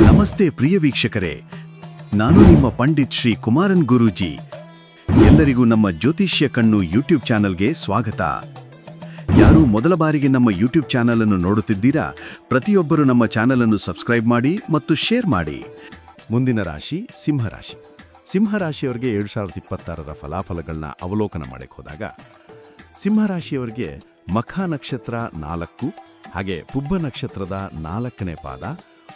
ನಮಸ್ತೆ ಪ್ರಿಯ ವೀಕ್ಷಕರೇ, ನಾನು ನಿಮ್ಮ ಪಂಡಿತ್ ಶ್ರೀ ಕುಮಾರನ್ ಗುರೂಜಿ. ಎಲ್ಲರಿಗೂ ನಮ್ಮ ಜ್ಯೋತಿಷ್ಯ ಕಣ್ಣು ಯೂಟ್ಯೂಬ್ ಚಾನಲ್ಗೆ ಸ್ವಾಗತ. ಯಾರು ಮೊದಲ ಬಾರಿಗೆ ನಮ್ಮ ಯೂಟ್ಯೂಬ್ ಚಾನಲ್ ಅನ್ನು ನೋಡುತ್ತಿದ್ದೀರಾ, ಪ್ರತಿಯೊಬ್ಬರು ನಮ್ಮ ಚಾನಲ್ ಅನ್ನು ಸಬ್ಸ್ಕ್ರೈಬ್ ಮಾಡಿ ಮತ್ತು ಶೇರ್ ಮಾಡಿ. ಮುಂದಿನ ರಾಶಿ ಸಿಂಹರಾಶಿ. ಸಿಂಹರಾಶಿಯವರಿಗೆ 2026ರ ಫಲಾಫಲಗಳನ್ನ ಅವಲೋಕನ ಮಾಡಕ್ಕೆ ಹೋದಾಗ, ಸಿಂಹರಾಶಿಯವರಿಗೆ ಮಖ ನಕ್ಷತ್ರ 4, ಹಾಗೆ ಪುಬ್ಬ ನಕ್ಷತ್ರದ 4ನೇ ಪಾದ,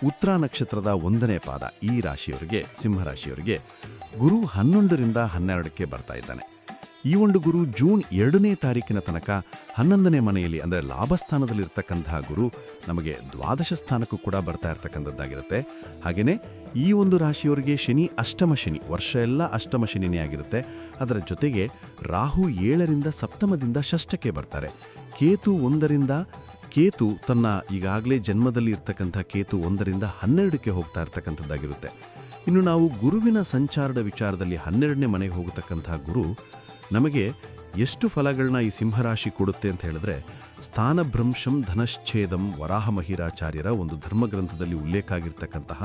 ಉತ್ತರ ನಕ್ಷತ್ರದ 1ನೇ ಪಾದ, ಈ ರಾಶಿಯವರಿಗೆ ಸಿಂಹರಾಶಿಯವರಿಗೆ ಗುರು 11ರಿಂದ 12ಕ್ಕೆ ಬರ್ತಾ ಇದ್ದಾನೆ. ಈ ಒಂದು ಗುರು ಜೂನ್ 2ನೇ ತಾರೀಕಿನ ತನಕ 11ನೇ ಮನೆಯಲ್ಲಿ ಅಂದರೆ ಲಾಭಸ್ಥಾನದಲ್ಲಿರ್ತಕ್ಕಂತಹ ಗುರು ನಮಗೆ ದ್ವಾದಶ ಸ್ಥಾನಕ್ಕೂ ಕೂಡ ಬರ್ತಾ ಇರ್ತಕ್ಕಂಥದ್ದಾಗಿರುತ್ತೆ. ಹಾಗೆಯೇ ಈ ಒಂದು ರಾಶಿಯವರಿಗೆ ಶನಿ ಅಷ್ಟಮ ಶನಿ, ವರ್ಷ ಎಲ್ಲ ಅಷ್ಟಮ ಶನಿನೇ ಆಗಿರುತ್ತೆ. ಅದರ ಜೊತೆಗೆ ರಾಹು 7ರಿಂದ ಸಪ್ತಮದಿಂದ ಷಷ್ಠಕ್ಕೆ ಬರ್ತಾರೆ. ಕೇತು ತನ್ನ ಈಗಾಗಲೇ ಜನ್ಮದಲ್ಲಿ ಇರ್ತಕ್ಕಂಥ ಕೇತು 1ರಿಂದ 12ಕ್ಕೆ ಹೋಗ್ತಾ ಇರ್ತಕ್ಕಂಥದ್ದಾಗಿರುತ್ತೆ. ಇನ್ನು ನಾವು ಗುರುವಿನ ಸಂಚಾರದ ವಿಚಾರದಲ್ಲಿ 12ನೇ ಮನೆಗೆ ಹೋಗತಕ್ಕಂಥ ಗುರು ನಮಗೆ ಎಷ್ಟು ಫಲಗಳನ್ನ ಈ ಸಿಂಹರಾಶಿ ಕೊಡುತ್ತೆ ಅಂತ ಹೇಳಿದ್ರೆ, ಸ್ಥಾನಭ್ರಂಶಂ ಧನಶ್ಛೇದಂ ವರಾಹ ಮಹಿರಾಚಾರ್ಯರ ಒಂದು ಧರ್ಮಗ್ರಂಥದಲ್ಲಿ ಉಲ್ಲೇಖ ಆಗಿರ್ತಕ್ಕಂತಹ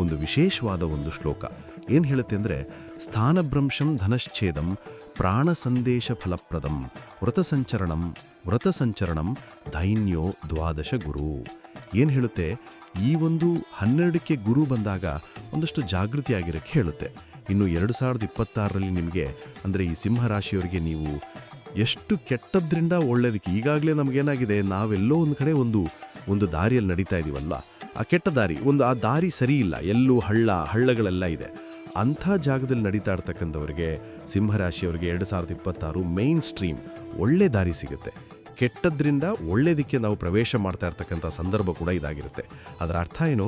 ಒಂದು ವಿಶೇಷವಾದ ಒಂದು ಶ್ಲೋಕ ಏನು ಹೇಳುತ್ತೆ ಅಂದರೆ, ಸ್ಥಾನಭ್ರಂಶಂ ಧನಶ್ಛೇದಂ ಪ್ರಾಣ ಸಂದೇಶ ಫಲಪ್ರದಂ ವ್ರತಸಂಚರಣಂ ದೈನ್ಯೋ ದ್ವಾದಶ ಗುರು. ಏನು ಹೇಳುತ್ತೆ, ಈ ಒಂದು 12ಕ್ಕೆ ಗುರು ಬಂದಾಗ ಒಂದಷ್ಟು ಜಾಗೃತಿ ಆಗಿರೋಕ್ಕೆ ಹೇಳುತ್ತೆ. ಇನ್ನು 2026ರಲ್ಲಿ ನಿಮಗೆ ಅಂದರೆ ಈ ಸಿಂಹರಾಶಿಯವರಿಗೆ ನೀವು ಎಷ್ಟು ಕೆಟ್ಟದ್ರಿಂದ ಒಳ್ಳೆಯದಕ್ಕೆ, ಈಗಾಗಲೇ ನಮಗೇನಾಗಿದೆ, ನಾವೆಲ್ಲೋ ಒಂದು ಕಡೆ ಒಂದು ದಾರಿಯಲ್ಲಿ ನಡೀತಾ ಇದ್ದೀವಲ್ಲ, ಆ ಕೆಟ್ಟ ದಾರಿ ಆ ದಾರಿ ಸರಿ ಇಲ್ಲ, ಎಲ್ಲೂ ಹಳ್ಳಗಳೆಲ್ಲ ಇದೆ. ಅಂಥ ಜಾಗದಲ್ಲಿ ನಡೀತಾ ಇರ್ತಕ್ಕಂಥವ್ರಿಗೆ ಸಿಂಹರಾಶಿಯವರಿಗೆ 2026 ಮೇನ್ ಸ್ಟ್ರೀಮ್ ಒಳ್ಳೆ ದಾರಿ ಸಿಗುತ್ತೆ. ಕೆಟ್ಟದ್ರಿಂದ ಒಳ್ಳೆಯದಕ್ಕೆ ನಾವು ಪ್ರವೇಶ ಮಾಡ್ತಾ ಇರ್ತಕ್ಕಂಥ ಸಂದರ್ಭ ಕೂಡ ಇದಾಗಿರುತ್ತೆ. ಅದರ ಅರ್ಥ ಏನು,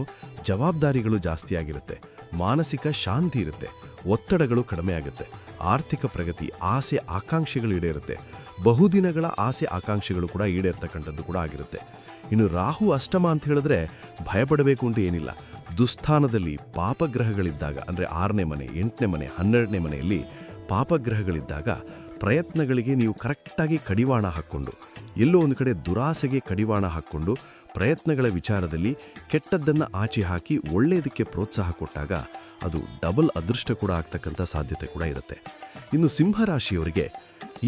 ಜವಾಬ್ದಾರಿಗಳು ಜಾಸ್ತಿ ಆಗಿರುತ್ತೆ, ಮಾನಸಿಕ ಶಾಂತಿ ಇರುತ್ತೆ, ಒತ್ತಡಗಳು ಕಡಿಮೆ ಆಗುತ್ತೆ, ಆರ್ಥಿಕ ಪ್ರಗತಿ, ಆಸೆ ಆಕಾಂಕ್ಷೆಗಳು ಈಡೇರುತ್ತೆ, ಬಹುದಿನಗಳ ಆಸೆ ಆಕಾಂಕ್ಷೆಗಳು ಕೂಡ ಈಡೇರ್ತಕ್ಕಂಥದ್ದು ಕೂಡ ಆಗಿರುತ್ತೆ. ಇನ್ನು ರಾಹು ಅಷ್ಟಮ ಅಂತ ಹೇಳಿದ್ರೆ ಭಯಪಡಬೇಕು ಅಂತ ಏನಿಲ್ಲ. ದುಸ್ಥಾನದಲ್ಲಿ ಪಾಪಗ್ರಹಗಳಿದ್ದಾಗ ಅಂದರೆ 6ನೇ ಮನೆ, 8ನೇ ಮನೆ, 12ನೇ ಮನೆಯಲ್ಲಿ ಪಾಪಗ್ರಹಗಳಿದ್ದಾಗ ಪ್ರಯತ್ನಗಳಿಗೆ ನೀವು ಕರೆಕ್ಟಾಗಿ ಕಡಿವಾಣ ಹಾಕ್ಕೊಂಡು, ಎಲ್ಲೋ ಒಂದು ಕಡೆ ದುರಾಸೆಗೆ ಕಡಿವಾಣ ಹಾಕ್ಕೊಂಡು ಪ್ರಯತ್ನಗಳ ವಿಚಾರದಲ್ಲಿ ಕೆಟ್ಟದ್ದನ್ನು ಆಚೆ ಹಾಕಿ ಒಳ್ಳೆಯದಕ್ಕೆ ಪ್ರೋತ್ಸಾಹ ಕೊಟ್ಟಾಗ ಅದು ಡಬಲ್ ಅದೃಷ್ಟ ಕೂಡ ಆಗ್ತಕ್ಕಂಥ ಸಾಧ್ಯತೆ ಕೂಡ ಇರುತ್ತೆ. ಇನ್ನು ಸಿಂಹರಾಶಿಯವರಿಗೆ,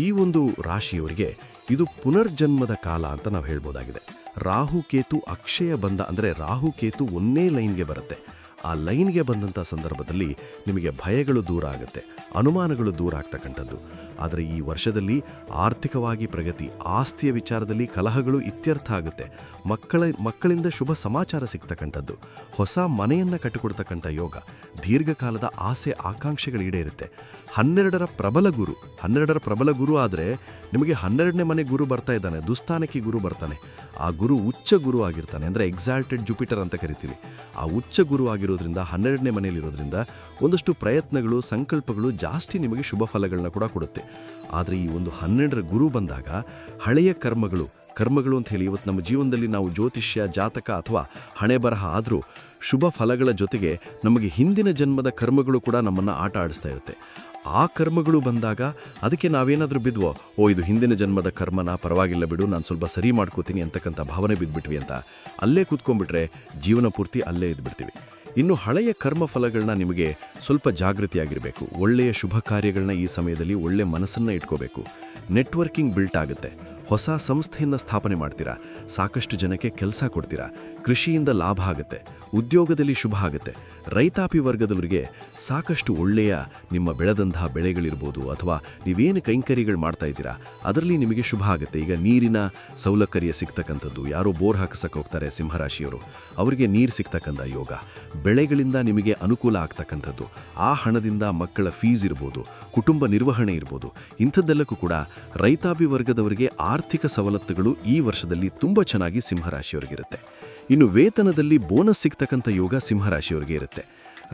ಈ ಒಂದು ರಾಶಿಯವರಿಗೆ ಇದು ಪುನರ್ಜನ್ಮದ ಕಾಲ ಅಂತ ನಾವು ಹೇಳ್ಬೋದಾಗಿದೆ. ರಾಹುಕೇತು ಅಕ್ಷಯ ಬಂದ ಅಂದರೆ ರಾಹುಕೇತು ಒಂದೇ ಲೈನ್ಗೆ ಬರುತ್ತೆ. ಆ ಲೈನ್ಗೆ ಬಂದಂಥ ಸಂದರ್ಭದಲ್ಲಿ ನಿಮಗೆ ಭಯಗಳು ದೂರ ಆಗುತ್ತೆ, ಅನುಮಾನಗಳು ದೂರ ಆಗ್ತಕ್ಕಂಥದ್ದು. ಆದರೆ ಈ ವರ್ಷದಲ್ಲಿ ಆರ್ಥಿಕವಾಗಿ ಪ್ರಗತಿ, ಆಸ್ತಿಯ ವಿಚಾರದಲ್ಲಿ ಕಲಹಗಳು ಇತ್ಯರ್ಥ ಆಗುತ್ತೆ, ಮಕ್ಕಳಿಂದ ಶುಭ ಸಮಾಚಾರ ಸಿಗ್ತಕ್ಕಂಥದ್ದು, ಹೊಸ ಮನೆಯನ್ನು ಕಟ್ಟಿಕೊಡ್ತಕ್ಕಂಥ ಯೋಗ, ದೀರ್ಘಕಾಲದ ಆಸೆ ಆಕಾಂಕ್ಷೆಗಳು ಈಡೇರುತ್ತೆ. 12ರ ಪ್ರಬಲ ಗುರು ಆದರೆ ನಿಮಗೆ 12ನೇ ಮನೆ ಗುರು ಬರ್ತಾ ಇದ್ದಾನೆ, ದುಸ್ಥಾನಕ್ಕೆ ಗುರು ಬರ್ತಾನೆ. ಆ ಗುರು ಉಚ್ಚ ಗುರು ಆಗಿರ್ತಾನೆ, ಅಂದರೆ ಎಕ್ಸಾಲ್ಟೆಡ್ ಜುಪಿಟರ್ ಅಂತ ಕರಿತೀವಿ. ಆ ಉಚ್ಚ ಗುರು ಆಗಿರೋದ್ರಿಂದ 12ನೇ ಮನೆಯಲ್ಲಿರೋದ್ರಿಂದ ಒಂದಷ್ಟು ಪ್ರಯತ್ನಗಳು, ಸಂಕಲ್ಪಗಳು ಜಾಸ್ತಿ ನಿಮಗೆ ಶುಭ ಫಲಗಳನ್ನ ಕೂಡ ಕೊಡುತ್ತೆ. ಆದರೆ ಈ ಒಂದು 12ರ ಗುರು ಬಂದಾಗ ಹಳೆಯ ಕರ್ಮಗಳು ಅಂತ ಹೇಳಿ ಇವತ್ತು ನಮ್ಮ ಜೀವನದಲ್ಲಿ ನಾವು ಜ್ಯೋತಿಷ್ಯ, ಜಾತಕ ಅಥವಾ ಹಣೆ ಬರಹ ಆದರೂ ಶುಭ ಫಲಗಳ ಜೊತೆಗೆ ನಮಗೆ ಹಿಂದಿನ ಜನ್ಮದ ಕರ್ಮಗಳು ಕೂಡ ನಮ್ಮನ್ನು ಆಟ ಆಡಿಸ್ತಾ ಇರುತ್ತೆ. ಆ ಕರ್ಮಗಳು ಬಂದಾಗ ಅದಕ್ಕೆ ನಾವೇನಾದರೂ ಬಿದ್ವೋ, ಇದು ಹಿಂದಿನ ಜನ್ಮದ ಕರ್ಮನ, ಪರವಾಗಿಲ್ಲ ಬಿಡು, ನಾನು ಸ್ವಲ್ಪ ಸರಿ ಮಾಡ್ಕೋತೀನಿ ಅಂತಕ್ಕಂಥ ಭಾವನೆ ಬಿದ್ದುಬಿಟ್ವಿ ಅಂತ ಅಲ್ಲೇ ಕೂತ್ಕೊಂಡ್ಬಿಟ್ರೆ ಜೀವನ ಪೂರ್ತಿ ಅಲ್ಲೇ ಇದ್ಬಿಡ್ತೀವಿ. ಇನ್ನು ಹಳೆಯ ಕರ್ಮ ಫಲಗಳನ್ನ ನಿಮಗೆ ಸ್ವಲ್ಪ ಜಾಗೃತಿಯಾಗಿರಬೇಕು. ಒಳ್ಳೆಯ ಶುಭ ಕಾರ್ಯಗಳನ್ನ ಈ ಸಮಯದಲ್ಲಿ ಒಳ್ಳೆ ಮನಸ್ಸನ್ನು ಇಟ್ಕೋಬೇಕು. ನೆಟ್ವರ್ಕಿಂಗ್ ಬಿಲ್ಟ್ ಆಗುತ್ತೆ, ಹೊಸ ಸಂಸ್ಥೆಯನ್ನು ಸ್ಥಾಪನೆ ಮಾಡ್ತೀರಾ, ಸಾಕಷ್ಟು ಜನಕ್ಕೆ ಕೆಲಸ ಕೊಡ್ತೀರಾ, ಕೃಷಿಯಿಂದ ಲಾಭ ಆಗುತ್ತೆ, ಉದ್ಯೋಗದಲ್ಲಿ ಶುಭ ಆಗುತ್ತೆ. ರೈತಾಪಿ ವರ್ಗದವರಿಗೆ ಸಾಕಷ್ಟು ಒಳ್ಳೆಯ ನಿಮ್ಮ ಬೆಳೆದಂತಹ ಬೆಳೆಗಳಿರ್ಬೋದು ಅಥವಾ ನೀವೇನು ಕೈಂಕರ್ಯಗಳು ಮಾಡ್ತಾ ಇದ್ದೀರಾ ಅದರಲ್ಲಿ ನಿಮಗೆ ಶುಭ ಆಗುತ್ತೆ. ಈಗ ನೀರಿನ ಸೌಲಭ್ಯ ಸಿಗ್ತಕ್ಕಂಥದ್ದು, ಯಾರೋ ಬೋರ್ ಹಾಕಿಸಕ್ಕೆ ಹೋಗ್ತಾರೆ ಸಿಂಹರಾಶಿಯವರು, ಅವರಿಗೆ ನೀರು ಸಿಗ್ತಕ್ಕಂಥ ಯೋಗ, ಬೆಳೆಗಳಿಂದ ನಿಮಗೆ ಅನುಕೂಲ ಆಗ್ತಕ್ಕಂಥದ್ದು, ಆ ಹಣದಿಂದ ಮಕ್ಕಳ ಫೀಸ್ ಇರ್ಬೋದು, ಕುಟುಂಬ ನಿರ್ವಹಣೆ ಇರ್ಬೋದು, ಇಂಥದ್ದೆಲ್ಲಕ್ಕೂ ಕೂಡ ರೈತಾಪಿ ವರ್ಗದವರಿಗೆ ಆರ್ಥಿಕ ಸವಲತ್ತುಗಳು ಈ ವರ್ಷದಲ್ಲಿ ತುಂಬ ಚೆನ್ನಾಗಿ ಸಿಂಹರಾಶಿಯವರಿಗಿರುತ್ತೆ. ಇನ್ನು ವೇತನದಲ್ಲಿ ಬೋನಸ್ ಸಿಗ್ತಕ್ಕಂಥ ಯೋಗ ಸಿಂಹರಾಶಿಯವರಿಗೆ ಇರುತ್ತೆ.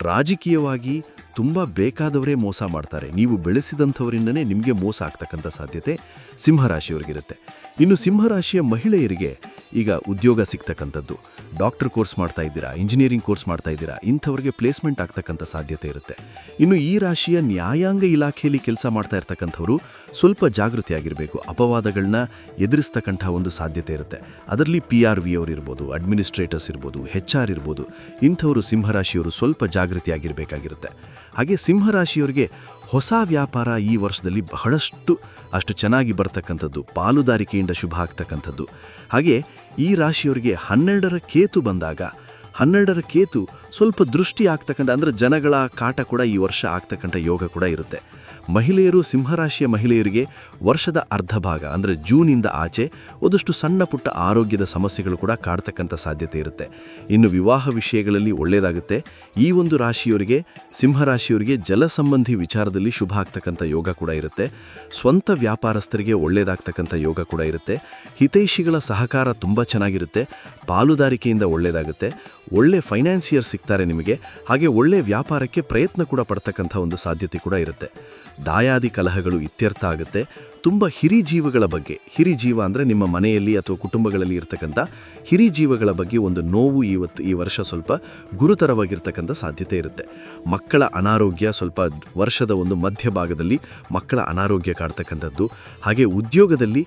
ರಾಜಕೀಯವಾಗಿ ತುಂಬ ಬೇಕಾದವರೇ ಮೋಸ ಮಾಡ್ತಾರೆ, ನೀವು ಬೆಳೆಸಿದಂಥವರಿಂದನೇ ನಿಮಗೆ ಮೋಸ ಆಗ್ತಕ್ಕಂಥ ಸಾಧ್ಯತೆ ಸಿಂಹರಾಶಿಯವರಿಗಿರುತ್ತೆ. ಇನ್ನು ಸಿಂಹರಾಶಿಯ ಮಹಿಳೆಯರಿಗೆ ಈಗ ಉದ್ಯೋಗ ಸಿಗ್ತಕ್ಕಂಥದ್ದು, ಡಾಕ್ಟರ್ ಕೋರ್ಸ್ ಮಾಡ್ತಾ ಇದ್ದೀರಾ, ಇಂಜಿನಿಯರಿಂಗ್ ಕೋರ್ಸ್ ಮಾಡ್ತಾ ಇದ್ದೀರಾ, ಇಂಥವ್ರಿಗೆ ಪ್ಲೇಸ್ಮೆಂಟ್ ಆಗ್ತಕ್ಕಂಥ ಸಾಧ್ಯತೆ ಇರುತ್ತೆ. ಇನ್ನು ಈ ರಾಶಿಯ ನ್ಯಾಯಾಂಗ ಇಲಾಖೆಯಲ್ಲಿ ಕೆಲಸ ಮಾಡ್ತಾ ಇರ್ತಕ್ಕಂಥವರು ಸ್ವಲ್ಪ ಜಾಗೃತಿಯಾಗಿರಬೇಕು. ಅಪವಾದಗಳನ್ನ ಎದುರಿಸ್ತಕ್ಕಂಥ ಒಂದು ಸಾಧ್ಯತೆ ಇರುತ್ತೆ. ಅದರಲ್ಲಿ PRV ಅವರು ಇರ್ಬೋದು, ಅಡ್ಮಿನಿಸ್ಟ್ರೇಟರ್ಸ್ ಇರ್ಬೋದು, HR ಇರ್ಬೋದು, ಇಂಥವರು ಸಿಂಹರಾಶಿಯವರು ಸ್ವಲ್ಪ ಜಾಗೃತಿಯಾಗಿರಬೇಕಾಗಿರುತ್ತೆ. ಹಾಗೆ ಸಿಂಹರಾಶಿಯವರಿಗೆ ಹೊಸ ವ್ಯಾಪಾರ ಈ ವರ್ಷದಲ್ಲಿ ಅಷ್ಟು ಚೆನ್ನಾಗಿ ಬರ್ತಕ್ಕಂಥದ್ದು, ಪಾಲುದಾರಿಕೆಯಿಂದ ಶುಭ ಆಗ್ತಕ್ಕಂಥದ್ದು. ಹಾಗೆ ಈ ರಾಶಿಯವರಿಗೆ 12ರ ಕೇತು ಬಂದಾಗ 12ರ ಕೇತು ಸ್ವಲ್ಪ ದೃಷ್ಟಿ ಆಗ್ತಕ್ಕಂಥ, ಅಂದರೆ ಜನಗಳ ಕಾಟ ಕೂಡ ಈ ವರ್ಷ ಆಗ್ತಕ್ಕಂಥ ಯೋಗ ಕೂಡ ಇರುತ್ತೆ. ಮಹಿಳೆಯರು, ಸಿಂಹರಾಶಿಯ ಮಹಿಳೆಯರಿಗೆ ವರ್ಷದ ಅರ್ಧ ಭಾಗ ಅಂದರೆ ಜೂನಿಂದ ಆಚೆ ಒಂದಷ್ಟು ಸಣ್ಣ ಪುಟ್ಟ ಆರೋಗ್ಯದ ಸಮಸ್ಯೆಗಳು ಕೂಡ ಕಾಡ್ತಕ್ಕಂಥ ಸಾಧ್ಯತೆ ಇರುತ್ತೆ. ಇನ್ನು ವಿವಾಹ ವಿಷಯಗಳಲ್ಲಿ ಒಳ್ಳೆಯದಾಗುತ್ತೆ. ಈ ಒಂದು ರಾಶಿಯವರಿಗೆ, ಸಿಂಹರಾಶಿಯವರಿಗೆ ಜಲ ಸಂಬಂಧಿ ವಿಚಾರದಲ್ಲಿ ಶುಭ ಆಗ್ತಕ್ಕಂಥ ಯೋಗ ಕೂಡ ಇರುತ್ತೆ. ಸ್ವಂತ ವ್ಯಾಪಾರಸ್ಥರಿಗೆ ಒಳ್ಳೆಯದಾಗ್ತಕ್ಕಂಥ ಯೋಗ ಕೂಡ ಇರುತ್ತೆ. ಹಿತೈಷಿಗಳ ಸಹಕಾರ ತುಂಬ ಚೆನ್ನಾಗಿರುತ್ತೆ. ಪಾಲುದಾರಿಕೆಯಿಂದ ಒಳ್ಳೆಯದಾಗುತ್ತೆ. ಒಳ್ಳೆ ಫೈನಾನ್ಸಿಯರ್ ಸಿಗ್ತಾರೆ ನಿಮಗೆ. ಹಾಗೆ ಒಳ್ಳೆ ವ್ಯಾಪಾರಕ್ಕೆ ಪ್ರಯತ್ನ ಕೂಡ ಪಡ್ತಕ್ಕಂಥ ಒಂದು ಸಾಧ್ಯತೆ ಕೂಡ ಇರುತ್ತೆ. ದಾಯಾದಿ ಕಲಹಗಳು ಇತ್ಯರ್ಥ ಆಗುತ್ತೆ. ತುಂಬ ಹಿರಿಜೀವಗಳ ಬಗ್ಗೆ, ಹಿರಿಜೀವ ಅಂದರೆ ನಿಮ್ಮ ಮನೆಯಲ್ಲಿ ಅಥವಾ ಕುಟುಂಬಗಳಲ್ಲಿ ಇರ್ತಕ್ಕಂಥ ಹಿರಿಜೀವಗಳ ಬಗ್ಗೆ ಒಂದು ನೋವು ಈ ವರ್ಷ ಸ್ವಲ್ಪ ಗುರುತರವಾಗಿರ್ತಕ್ಕಂಥ ಸಾಧ್ಯತೆ ಇರುತ್ತೆ. ಮಕ್ಕಳ ಅನಾರೋಗ್ಯ, ಸ್ವಲ್ಪ ವರ್ಷದ ಒಂದು ಮಧ್ಯಭಾಗದಲ್ಲಿ ಮಕ್ಕಳ ಅನಾರೋಗ್ಯ ಕಾಡ್ತಕ್ಕಂಥದ್ದು. ಹಾಗೆ ಉದ್ಯೋಗದಲ್ಲಿ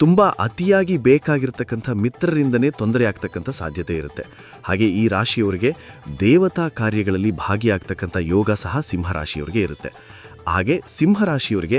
ತುಂಬ ಅತಿಯಾಗಿ ಬೇಕಾಗಿರ್ತಕ್ಕಂಥ ಮಿತ್ರರಿಂದನೇ ತೊಂದರೆ ಆಗ್ತಕ್ಕಂಥ ಸಾಧ್ಯತೆ ಇರುತ್ತೆ. ಹಾಗೆ ಈ ರಾಶಿಯವರಿಗೆ ದೇವತಾ ಕಾರ್ಯಗಳಲ್ಲಿ ಭಾಗಿಯಾಗ್ತಕ್ಕಂಥ ಯೋಗ ಸಹ ಸಿಂಹರಾಶಿಯವರಿಗೆ ಇರುತ್ತೆ. ಹಾಗೆ ಸಿಂಹರಾಶಿಯವರಿಗೆ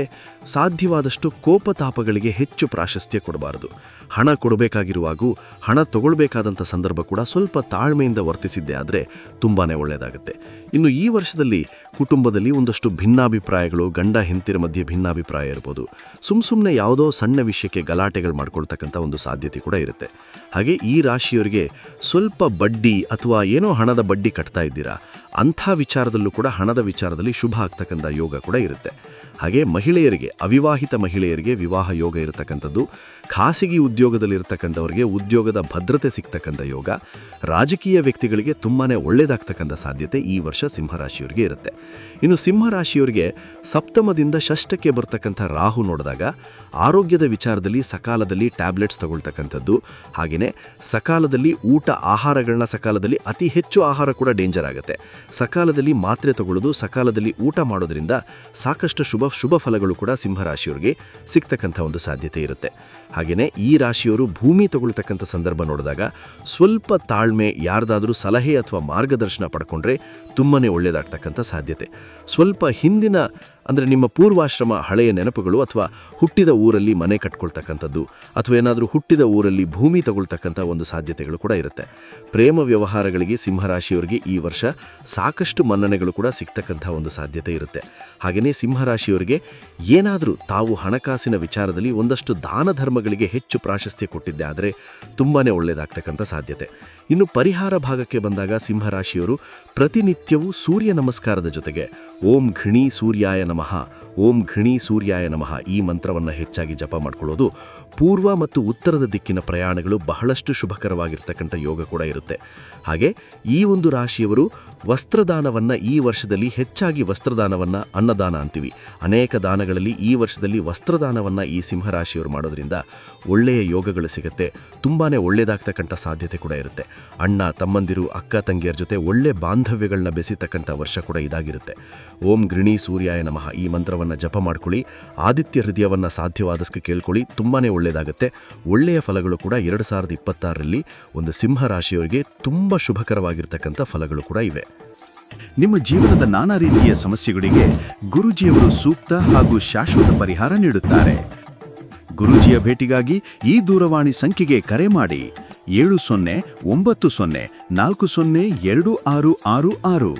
ಸಾಧ್ಯವಾದಷ್ಟು ಕೋಪತಾಪಗಳಿಗೆ ಹೆಚ್ಚು ಪ್ರಾಶಸ್ತ್ಯ ಕೊಡಬಾರದು. ಹಣ ಕೊಡಬೇಕಾಗಿರುವಾಗೂ ಹಣ ತಗೊಳ್ಬೇಕಾದಂಥ ಸಂದರ್ಭ ಕೂಡ ಸ್ವಲ್ಪ ತಾಳ್ಮೆಯಿಂದ ವರ್ತಿಸಿದ್ದೆ ಆದರೆ ತುಂಬಾ ಒಳ್ಳೆಯದಾಗುತ್ತೆ. ಇನ್ನು ಈ ವರ್ಷದಲ್ಲಿ ಕುಟುಂಬದಲ್ಲಿ ಒಂದಷ್ಟು ಭಿನ್ನಾಭಿಪ್ರಾಯಗಳು, ಗಂಡ ಹೆಂಡತಿರ ಮಧ್ಯೆ ಭಿನ್ನಾಭಿಪ್ರಾಯ ಇರ್ಬೋದು. ಸುಮ್ಮನೆ ಯಾವುದೋ ಸಣ್ಣ ವಿಷಯಕ್ಕೆ ಗಲಾಟೆಗಳು ಮಾಡ್ಕೊಳ್ತಕ್ಕಂಥ ಒಂದು ಸಾಧ್ಯತೆ ಕೂಡ ಇರುತ್ತೆ. ಹಾಗೆ ಈ ರಾಶಿಯವರಿಗೆ ಸ್ವಲ್ಪ ಬಡ್ಡಿ ಅಥವಾ ಏನೋ ಹಣದ ಬಡ್ಡಿ ಕಟ್ತಾ ಇದ್ದೀರಾ, ಅಂಥ ವಿಚಾರದಲ್ಲೂ ಕೂಡ ಹಣದ ವಿಚಾರದಲ್ಲಿ ಶುಭ ಆಗ್ತಕ್ಕಂಥ ಯೋಗ ಕೂಡ ಇರುತ್ತೆ. ಹಾಗೆ ಮಹಿಳೆಯರಿಗೆ, ಅವಿವಾಹಿತ ಮಹಿಳೆಯರಿಗೆ ವಿವಾಹ ಯೋಗ ಇರತಕ್ಕಂಥದ್ದು. ಖಾಸಗಿ ಉದ್ಯೋಗದಲ್ಲಿರ್ತಕ್ಕಂಥವರಿಗೆ ಉದ್ಯೋಗದ ಭದ್ರತೆ ಸಿಗ್ತಕ್ಕಂಥ ಯೋಗ. ರಾಜಕೀಯ ವ್ಯಕ್ತಿಗಳಿಗೆ ತುಂಬಾ ಒಳ್ಳೆಯದಾಗ್ತಕ್ಕಂಥ ಸಾಧ್ಯತೆ ಈ ವರ್ಷ ಸಿಂಹರಾಶಿಯವರಿಗೆ ಇರುತ್ತೆ. ಇನ್ನು ಸಿಂಹರಾಶಿಯವರಿಗೆ ಸಪ್ತಮದಿಂದ ಷಷ್ಠಕ್ಕೆ ಬರ್ತಕ್ಕಂಥ ರಾಹು ನೋಡಿದಾಗ ಆರೋಗ್ಯದ ವಿಚಾರದಲ್ಲಿ ಸಕಾಲದಲ್ಲಿ ಟ್ಯಾಬ್ಲೆಟ್ಸ್ ತಗೊಳ್ತಕ್ಕಂಥದ್ದು. ಹಾಗೆಯೇ ಸಕಾಲದಲ್ಲಿ ಆಹಾರಗಳನ್ನ ಸಕಾಲದಲ್ಲಿ, ಅತಿ ಹೆಚ್ಚು ಆಹಾರ ಕೂಡ ಡೇಂಜರ್ ಆಗುತ್ತೆ. ಸಕಾಲದಲ್ಲಿ ಮಾತ್ರೆ ತಗೊಳ್ಳೋದು, ಸಕಾಲದಲ್ಲಿ ಊಟ ಮಾಡೋದ್ರಿಂದ ಸಾಕಷ್ಟು ಶುಭ ಫಲಗಳು ಕೂಡ ಸಿಂಹರಾಶಿಯವರಿಗೆ ಸಿಗ್ತಕ್ಕಂಥ ಒಂದು ಸಾಧ್ಯತೆ ಇರುತ್ತೆ. ಹಾಗೆಯೇ ಈ ರಾಶಿಯವರು ಭೂಮಿ ತಗೊಳ್ತಕ್ಕಂಥ ಸಂದರ್ಭ ನೋಡಿದಾಗ ಸ್ವಲ್ಪ ತಾಳ್ಮೆ, ಯಾರ್ದಾದರೂ ಸಲಹೆ ಅಥವಾ ಮಾರ್ಗದರ್ಶನ ಪಡ್ಕೊಂಡ್ರೆ ತುಂಬಾ ಒಳ್ಳೆಯದಾಗ್ತಕ್ಕಂಥ ಸಾಧ್ಯತೆ. ಸ್ವಲ್ಪ ಹಿಂದಿನ, ಅಂದರೆ ನಿಮ್ಮ ಪೂರ್ವಾಶ್ರಮ ಹಳೆಯ ನೆನಪುಗಳು, ಅಥವಾ ಹುಟ್ಟಿದ ಊರಲ್ಲಿ ಮನೆ ಕಟ್ಕೊಳ್ತಕ್ಕಂಥದ್ದು, ಅಥವಾ ಏನಾದರೂ ಹುಟ್ಟಿದ ಊರಲ್ಲಿ ಭೂಮಿ ತಗೊಳ್ತಕ್ಕಂಥ ಒಂದು ಸಾಧ್ಯತೆಗಳು ಕೂಡ ಇರುತ್ತೆ. ಪ್ರೇಮ ವ್ಯವಹಾರಗಳಿಗೆ ಸಿಂಹರಾಶಿಯವರಿಗೆ ಈ ವರ್ಷ ಸಾಕಷ್ಟು ಮನ್ನಣೆಗಳು ಕೂಡ ಸಿಗ್ತಕ್ಕಂಥ ಒಂದು ಸಾಧ್ಯತೆ ಇರುತ್ತೆ. ಹಾಗೆಯೇ ಸಿಂಹರಾಶಿಯವರಿಗೆ ಏನಾದರೂ ತಾವು ಹಣಕಾಸಿನ ವಿಚಾರದಲ್ಲಿ ಒಂದಷ್ಟು ದಾನ ಧರ್ಮಗಳಿಗೆ ಹೆಚ್ಚು ಪ್ರಾಶಸ್ತ್ಯ ಕೊಟ್ಟಿದ್ದೆ ಆದರೆ ತುಂಬಾ ಒಳ್ಳೆಯದಾಗ್ತಕ್ಕಂಥ ಸಾಧ್ಯತೆ. ಇನ್ನು ಪರಿಹಾರ ಭಾಗಕ್ಕೆ ಬಂದಾಗ ಸಿಂಹರಾಶಿಯವರು ಪ್ರತಿನಿತ್ಯವೂ ಸೂರ್ಯ ನಮಸ್ಕಾರದ ಜೊತೆಗೆ ಓಂ ಘೃಣಿ ಸೂರ್ಯಾಯ ನಮಃ, ಓಂ ಘೃಣಿ ಸೂರ್ಯಾಯ ನಮಃ ಈ ಮಂತ್ರವನ್ನು ಹೆಚ್ಚಾಗಿ ಜಪ ಮಾಡ್ಕೊಳ್ಳೋದು. ಪೂರ್ವ ಮತ್ತು ಉತ್ತರದ ದಿಕ್ಕಿನ ಪ್ರಯಾಣಗಳು ಬಹಳಷ್ಟು ಶುಭಕರವಾಗಿರ್ತಕ್ಕಂಥ ಯೋಗ ಕೂಡ ಇರುತ್ತೆ. ಹಾಗೆ ಈ ಒಂದು ರಾಶಿಯವರು ವಸ್ತ್ರದಾನವನ್ನು ಈ ವರ್ಷದಲ್ಲಿ ಹೆಚ್ಚಾಗಿ, ವಸ್ತ್ರದಾನವನ್ನು ಅನ್ನದಾನ ಅಂತೀವಿ, ಅನೇಕ ದಾನಗಳಲ್ಲಿ ಈ ವರ್ಷದಲ್ಲಿ ವಸ್ತ್ರದಾನವನ್ನು ಈ ಸಿಂಹರಾಶಿಯವರು ಮಾಡೋದ್ರಿಂದ ಒಳ್ಳೆಯ ಯೋಗಗಳು ಸಿಗುತ್ತೆ. ತುಂಬಾ ಒಳ್ಳೆಯದಾಗ್ತಕ್ಕಂಥ ಸಾಧ್ಯತೆ ಕೂಡ ಇರುತ್ತೆ. ಅಣ್ಣ ತಮ್ಮಂದಿರು, ಅಕ್ಕ ತಂಗಿಯರ ಜೊತೆ ಒಳ್ಳೆ ಬಾಂಧವ್ಯಗಳನ್ನ ಬೆಸೀತಕ್ಕಂಥ ವರ್ಷ ಕೂಡ ಇದಾಗಿರುತ್ತೆ. ಓಂ ಘೃಣಿ ಸೂರ್ಯಾಯ ನಮಃ ಈ ಮಂತ್ರವನ್ನು ಜಪ ಮಾಡ್ಕೊಳ್ಳಿ. ಆದಿತ್ಯ ಹೃದಯವನ್ನು ಸಾಧ್ಯವಾದಷ್ಟು ಕೇಳ್ಕೊಳ್ಳಿ. ತುಂಬಾ ಒಳ್ಳೆಯದಾಗುತ್ತೆ. ಒಳ್ಳೆಯ ಫಲಗಳು ಕೂಡ 2026ರಲ್ಲಿ ಒಂದು ಸಿಂಹರಾಶಿಯವರಿಗೆ ತುಂಬ ಶುಭಕರವಾಗಿರ್ತಕ್ಕಂಥ ಫಲಗಳು ಕೂಡ ಇವೆ. ನಿಮ್ಮ ಜೀವನದ ನಾನಾ ರೀತಿಯ ಸಮಸ್ಯೆಗಳಿಗೆ ಗುರೂಜಿಯವರು ಸೂಕ್ತ ಹಾಗೂ ಶಾಶ್ವತ ಪರಿಹಾರ ನೀಡುತ್ತಾರೆ. ಗುರೂಜಿಯ ಭೇಟಿಗಾಗಿ ಈ ದೂರವಾಣಿ ಸಂಖ್ಯೆಗೆ ಕರೆ ಮಾಡಿ 7090402666.